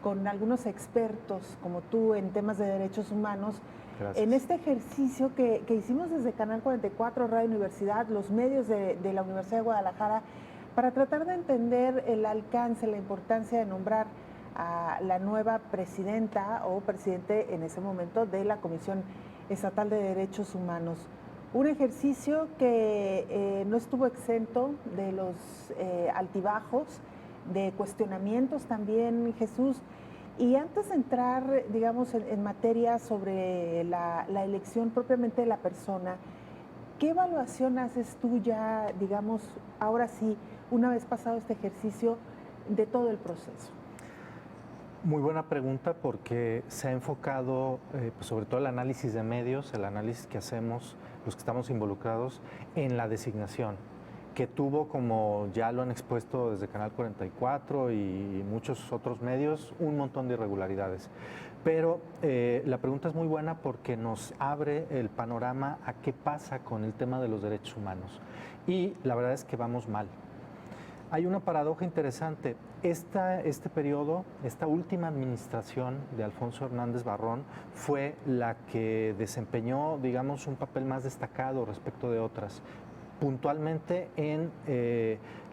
con algunos expertos como tú en temas de derechos humanos. Gracias. En este ejercicio que hicimos desde Canal 44, Radio Universidad, los medios de la Universidad de Guadalajara, para tratar de entender el alcance, la importancia de nombrar a la nueva presidenta o presidente en ese momento de la Comisión Estatal de Derechos Humanos. Un ejercicio que no estuvo exento de los altibajos, de cuestionamientos también, Jesús. Y antes de entrar, digamos, en materia sobre la elección propiamente de la persona, ¿qué evaluación haces tú ya, digamos, ahora sí, una vez pasado este ejercicio, de todo el proceso? Muy buena pregunta porque se ha enfocado, pues sobre todo el análisis de medios, el análisis que hacemos, los que estamos involucrados, en la designación, que tuvo, como ya lo han expuesto desde Canal 44 y muchos otros medios, un montón de irregularidades. Pero la pregunta es muy buena porque nos abre el panorama a qué pasa con el tema de los derechos humanos. Y la verdad es que vamos mal. Hay una paradoja interesante. Este periodo, esta última administración de Alfonso Hernández Barrón fue la que desempeñó, digamos, un papel más destacado respecto de otras, puntualmente en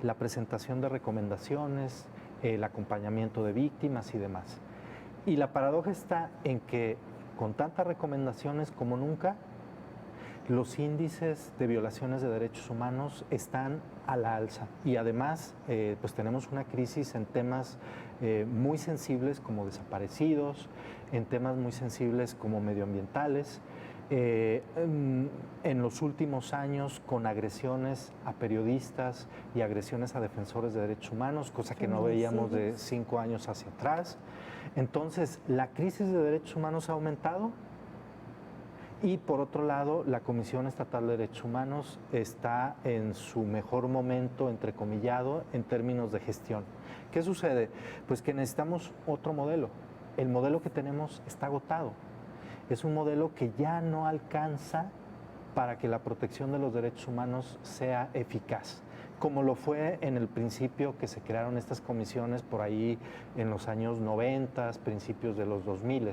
la presentación de recomendaciones, el acompañamiento de víctimas y demás. Y la paradoja está en que con tantas recomendaciones como nunca, los índices de violaciones de derechos humanos están a la alza y además pues tenemos una crisis en temas muy sensibles como desaparecidos, en temas muy sensibles como medioambientales, en los últimos años con agresiones a periodistas y agresiones a defensores de derechos humanos, cosa que no veíamos de 5 años hacia atrás. Entonces, la crisis de derechos humanos ha aumentado. Y por otro lado, la Comisión Estatal de Derechos Humanos está en su mejor momento, entrecomillado, en términos de gestión. ¿Qué sucede? Pues que necesitamos otro modelo. El modelo que tenemos está agotado. Es un modelo que ya no alcanza para que la protección de los derechos humanos sea eficaz, como lo fue en el principio que se crearon estas comisiones por ahí en los años 90, principios de los 2000.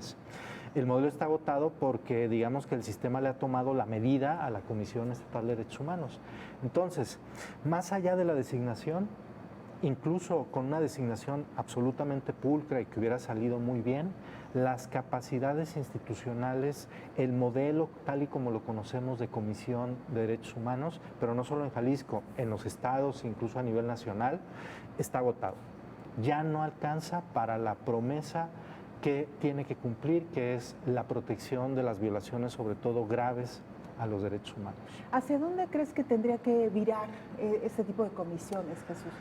El modelo está agotado porque digamos que el sistema le ha tomado la medida a la Comisión Estatal de Derechos Humanos. Entonces, más allá de la designación, incluso con una designación absolutamente pulcra y que hubiera salido muy bien, las capacidades institucionales, el modelo tal y como lo conocemos de Comisión de Derechos Humanos, pero no solo en Jalisco, en los estados, incluso a nivel nacional, está agotado. Ya no alcanza para la promesa que tiene que cumplir, que es la protección de las violaciones, sobre todo graves, a los derechos humanos. ¿Hacia dónde crees que tendría que virar este tipo de comisiones, Jesús?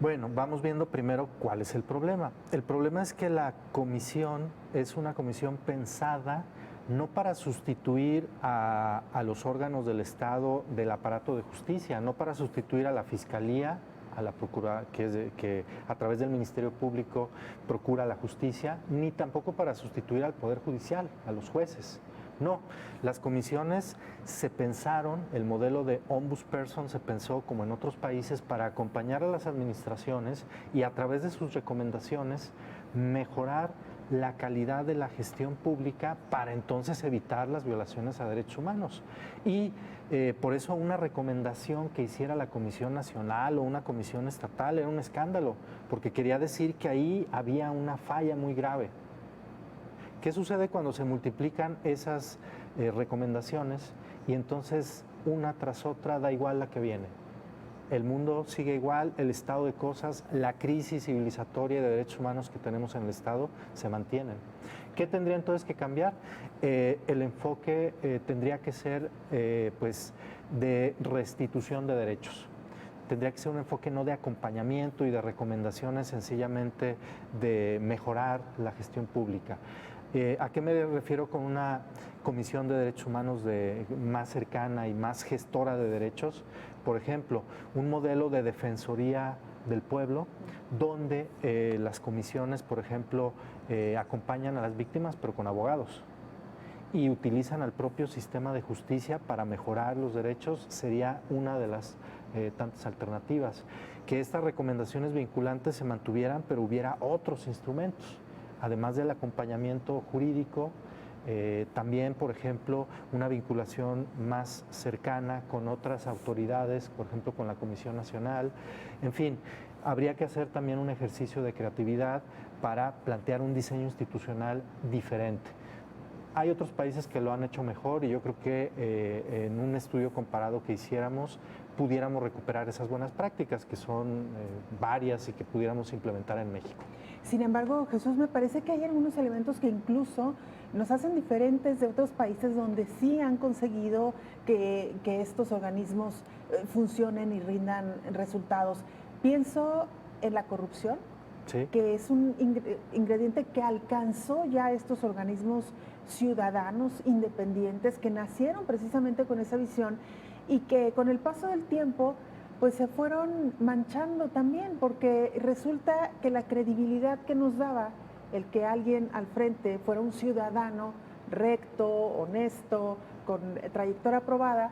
Bueno, vamos viendo primero cuál es el problema. El problema es que la comisión es una comisión pensada no para sustituir a los órganos del Estado del aparato de justicia, no para sustituir a la Fiscalía, a la Procuraduría, que a través del Ministerio Público procura la justicia, ni tampoco para sustituir al Poder Judicial, a los jueces. No, las comisiones se pensaron, el modelo de ombudsperson se pensó como en otros países para acompañar a las administraciones y a través de sus recomendaciones mejorar la calidad de la gestión pública para entonces evitar las violaciones a derechos humanos. Y por eso una recomendación que hiciera la Comisión Nacional o una comisión estatal era un escándalo, porque quería decir que ahí había una falla muy grave. ¿Qué sucede cuando se multiplican esas recomendaciones y entonces una tras otra da igual la que viene? El mundo sigue igual, el estado de cosas, la crisis civilizatoria de derechos humanos que tenemos en el Estado se mantienen. ¿Qué tendría entonces que cambiar? El enfoque tendría que ser pues, de restitución de derechos. Tendría que ser un enfoque no de acompañamiento y de recomendaciones, sencillamente de mejorar la gestión pública. ¿A qué me refiero con una comisión de derechos humanos más cercana y más gestora de derechos? Por ejemplo, un modelo de defensoría del pueblo, donde las comisiones, por ejemplo, acompañan a las víctimas, pero con abogados, y utilizan al propio sistema de justicia para mejorar los derechos, sería una de las tantas alternativas. Que estas recomendaciones vinculantes se mantuvieran, pero hubiera otros instrumentos. además del acompañamiento jurídico, también, por ejemplo, una vinculación más cercana con otras autoridades, por ejemplo, con la Comisión Nacional. En fin, habría que hacer también un ejercicio de creatividad para plantear un diseño institucional diferente. Hay otros países que lo han hecho mejor y yo creo que en un estudio comparado que hiciéramos pudiéramos recuperar esas buenas prácticas, que son varias y que pudiéramos implementar en México. Sin embargo, Jesús, me parece que hay algunos elementos que incluso nos hacen diferentes de otros países donde sí han conseguido que estos organismos funcionen y rindan resultados. Pienso en la corrupción, ¿Sí? que es un ingrediente que alcanzó ya estos organismos ciudadanos independientes que nacieron precisamente con esa visión y que con el paso del tiempo pues se fueron manchando también, porque resulta que la credibilidad que nos daba el que alguien al frente fuera un ciudadano recto, honesto, con trayectoria aprobada,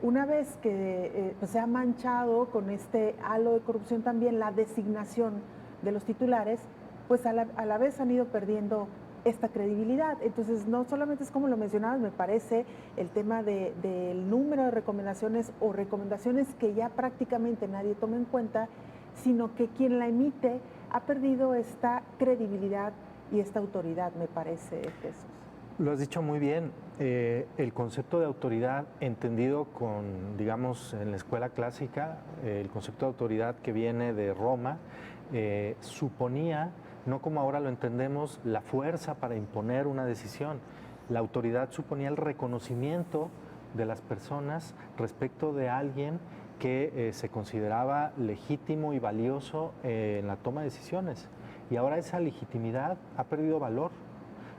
una vez que pues se ha manchado con este halo de corrupción también la designación de los titulares, pues a la vez han ido perdiendo esta credibilidad. Entonces, no solamente es como lo mencionabas, me parece el tema del número de recomendaciones o recomendaciones que ya prácticamente nadie toma en cuenta, sino que quien la emite ha perdido esta credibilidad y esta autoridad, me parece, Jesús. Lo has dicho muy bien. El concepto de autoridad entendido con, digamos, en la escuela clásica, el concepto de autoridad que viene de Roma, suponía, no como ahora lo entendemos, la fuerza para imponer una decisión. La autoridad suponía el reconocimiento de las personas respecto de alguien que se consideraba legítimo y valioso en la toma de decisiones. Y ahora esa legitimidad ha perdido valor.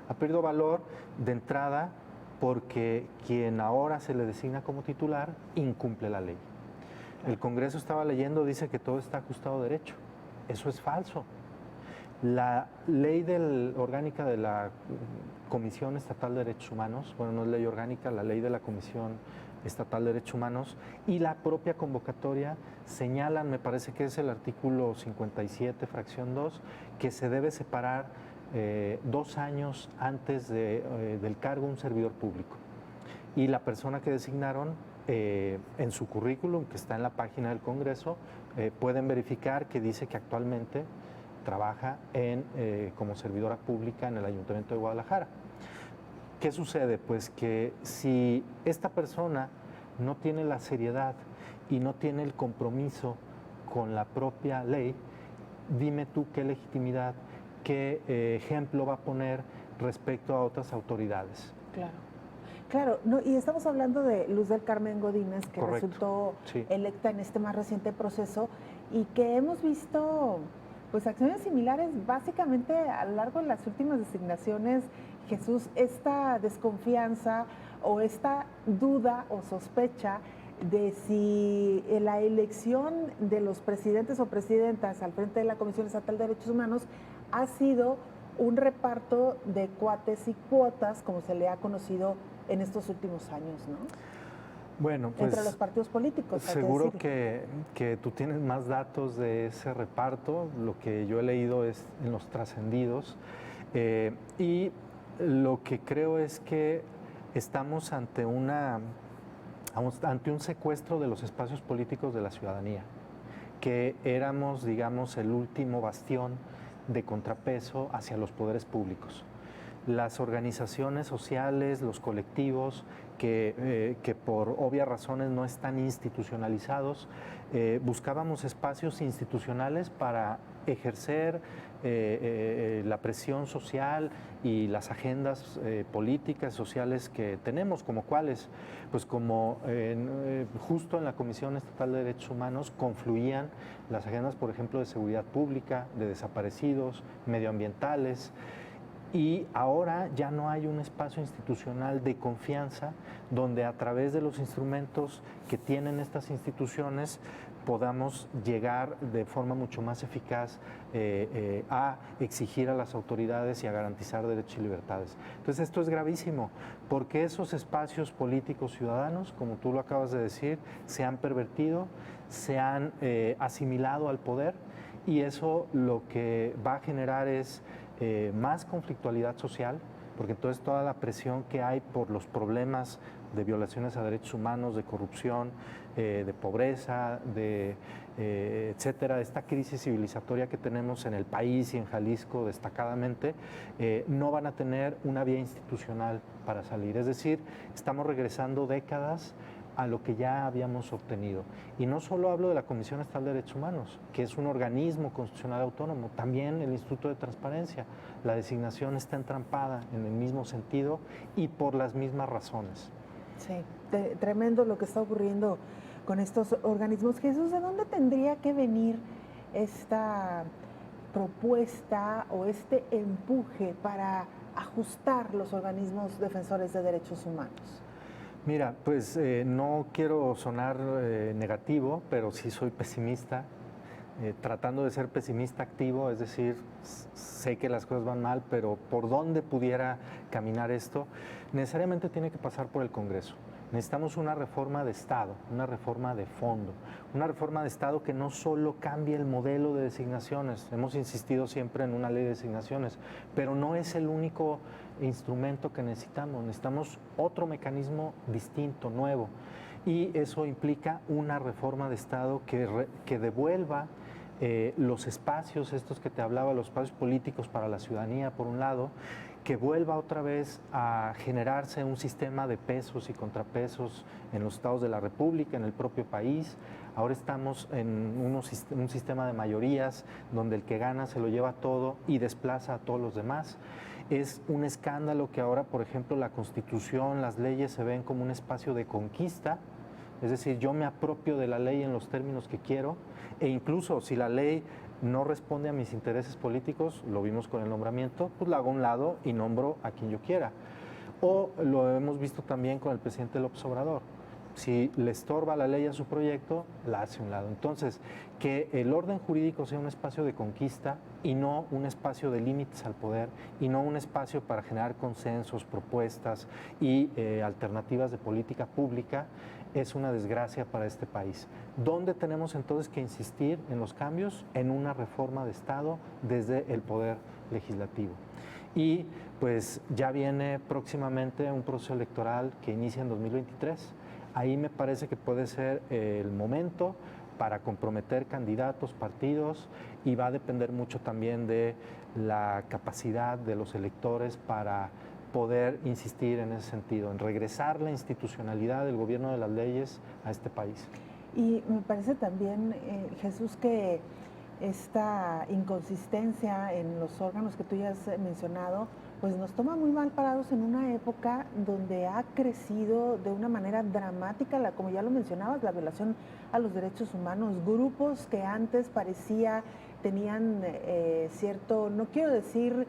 Ha perdido valor de entrada porque quien ahora se le designa como titular incumple la ley. El Congreso, estaba leyendo, dice que todo está ajustado a derecho. Eso es falso. La ley orgánica de la Comisión Estatal de Derechos Humanos, bueno, no es ley orgánica, la ley de la Comisión Estatal de Derechos Humanos y la propia convocatoria señalan, me parece que es el artículo 57, fracción 2, que se debe separar 2 años antes del cargo un servidor público. Y la persona que designaron en su currículum, que está en la página del Congreso, pueden verificar que dice que actualmente trabaja como servidora pública en el Ayuntamiento de Guadalajara. ¿Qué sucede? Pues que si esta persona no tiene la seriedad y no tiene el compromiso con la propia ley, dime tú qué legitimidad, qué ejemplo va a poner respecto a otras autoridades. Claro. Claro, no, y estamos hablando de Luz del Carmen Godínez, que Correcto, resultó sí. electa en este más reciente proceso y que hemos visto pues acciones similares básicamente a lo largo de las últimas designaciones. Jesús, esta desconfianza o esta duda o sospecha de si la elección de los presidentes o presidentas al frente de la Comisión Estatal de Derechos Humanos ha sido un reparto de cuates y cuotas, como se le ha conocido en estos últimos años, ¿no? Bueno, pues entre los partidos políticos. Seguro que tú tienes más datos de ese reparto. Lo que yo he leído es en los trascendidos. Y lo que creo es que estamos ante un secuestro de los espacios políticos de la ciudadanía, que éramos, digamos, el último bastión de contrapeso hacia los poderes públicos. Las organizaciones sociales, los colectivos que por obvias razones no están institucionalizados, buscábamos espacios institucionales para ejercer la presión social y las agendas políticas, sociales que tenemos, como cuáles, pues como justo en la Comisión Estatal de Derechos Humanos confluían las agendas, por ejemplo, de seguridad pública, de desaparecidos, medioambientales. Y ahora ya no hay un espacio institucional de confianza donde a través de los instrumentos que tienen estas instituciones podamos llegar de forma mucho más eficaz a exigir a las autoridades y a garantizar derechos y libertades. Entonces esto es gravísimo porque esos espacios políticos ciudadanos, como tú lo acabas de decir, se han pervertido, se han asimilado al poder y eso lo que va a generar es más conflictualidad social, porque entonces toda la presión que hay por los problemas de violaciones a derechos humanos, de corrupción, de pobreza, etcétera, esta crisis civilizatoria que tenemos en el país y en Jalisco destacadamente, no van a tener una vía institucional para salir. Es decir, estamos regresando décadas a lo que ya habíamos obtenido. Y no solo hablo de la Comisión Estatal de Derechos Humanos, que es un organismo constitucional autónomo, también el Instituto de Transparencia. La designación está entrampada en el mismo sentido y por las mismas razones. Sí, tremendo lo que está ocurriendo con estos organismos. Jesús, ¿de dónde tendría que venir esta propuesta o este empuje para ajustar los organismos defensores de derechos humanos? Mira, pues no quiero sonar negativo, pero sí soy pesimista, tratando de ser pesimista activo, es decir, sé que las cosas van mal, pero por dónde pudiera caminar esto, necesariamente tiene que pasar por el Congreso. Necesitamos una reforma de Estado, una reforma de fondo, una reforma de Estado que no solo cambie el modelo de designaciones, hemos insistido siempre en una ley de designaciones, pero no es el único instrumento que necesitamos otro mecanismo distinto, nuevo, y eso implica una reforma de Estado que devuelva los espacios, estos que te hablaba, los espacios políticos para la ciudadanía, por un lado, que vuelva otra vez a generarse un sistema de pesos y contrapesos en los estados de la República, en el propio país. Ahora estamos en un sistema de mayorías donde el que gana se lo lleva todo y desplaza a todos los demás. Es un escándalo que ahora, por ejemplo, la Constitución, las leyes se ven como un espacio de conquista, es decir, yo me apropio de la ley en los términos que quiero, e incluso si la ley no responde a mis intereses políticos, lo vimos con el nombramiento, pues la hago a un lado y nombro a quien yo quiera. O lo hemos visto también con el presidente López Obrador. Si le estorba la ley a su proyecto, la hace a un lado. Entonces, que el orden jurídico sea un espacio de conquista y no un espacio de límites al poder y no un espacio para generar consensos, propuestas y alternativas de política pública, es una desgracia para este país. ¿Dónde tenemos entonces que insistir en los cambios? En una reforma de Estado desde el Poder Legislativo. Y pues ya viene próximamente un proceso electoral que inicia en 2023. Ahí me parece que puede ser el momento para comprometer candidatos, partidos, y va a depender mucho también de la capacidad de los electores para poder insistir en ese sentido, en regresar la institucionalidad del gobierno de las leyes a este país. Y me parece también, Jesús, que esta inconsistencia en los órganos que tú ya has mencionado, pues nos toma muy mal parados en una época donde ha crecido de una manera dramática, como ya lo mencionabas, la violación a los derechos humanos. Grupos que antes parecía tenían cierto, no quiero decir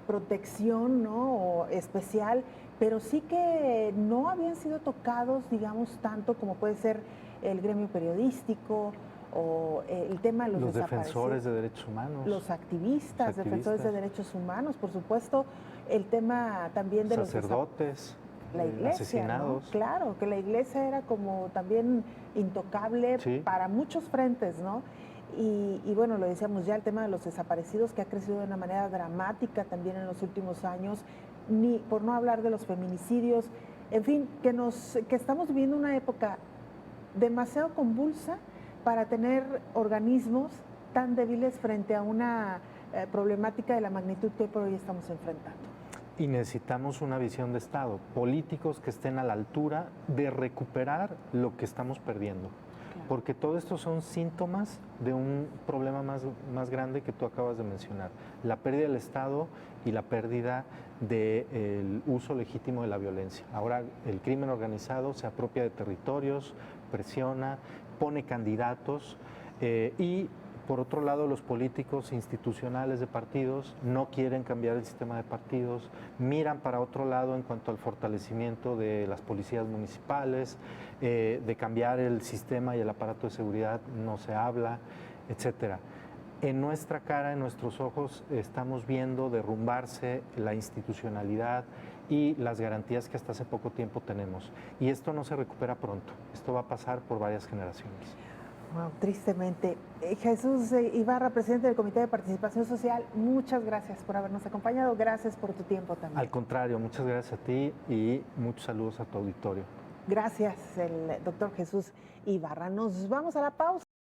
protección, ¿no?, o especial, pero sí que no habían sido tocados, digamos, tanto como puede ser el gremio periodístico o el tema de los defensores de derechos humanos, los activistas, defensores de derechos humanos, por supuesto, el tema también de sacerdotes, la iglesia, asesinados, ¿no? Claro, que la iglesia era como también intocable, sí, para muchos frentes, ¿no? Y bueno, lo decíamos ya, el tema de los desaparecidos, que ha crecido de una manera dramática también en los últimos años, por no hablar de los feminicidios, en fin, que estamos viviendo una época demasiado convulsa para tener organismos tan débiles frente a una problemática de la magnitud que por hoy estamos enfrentando. Y necesitamos una visión de Estado, políticos que estén a la altura de recuperar lo que estamos perdiendo. Porque todo esto son síntomas de un problema más grande que tú acabas de mencionar, la pérdida del Estado y la pérdida del uso legítimo de la violencia. Ahora el crimen organizado se apropia de territorios, presiona, pone candidatos y por otro lado los políticos institucionales de partidos no quieren cambiar el sistema de partidos, miran para otro lado en cuanto al fortalecimiento de las policías municipales, de cambiar el sistema y el aparato de seguridad no se habla, etcétera. En nuestra cara, en nuestros ojos, estamos viendo derrumbarse la institucionalidad y las garantías que hasta hace poco tiempo tenemos. Y esto no se recupera pronto, esto va a pasar por varias generaciones. Wow, tristemente. Jesús Ibarra, presidente del Comité de Participación Social, muchas gracias por habernos acompañado. Gracias por tu tiempo también. Al contrario, muchas gracias a ti y muchos saludos a tu auditorio. Gracias, el doctor Jesús Ibarra. Nos vamos a la pausa.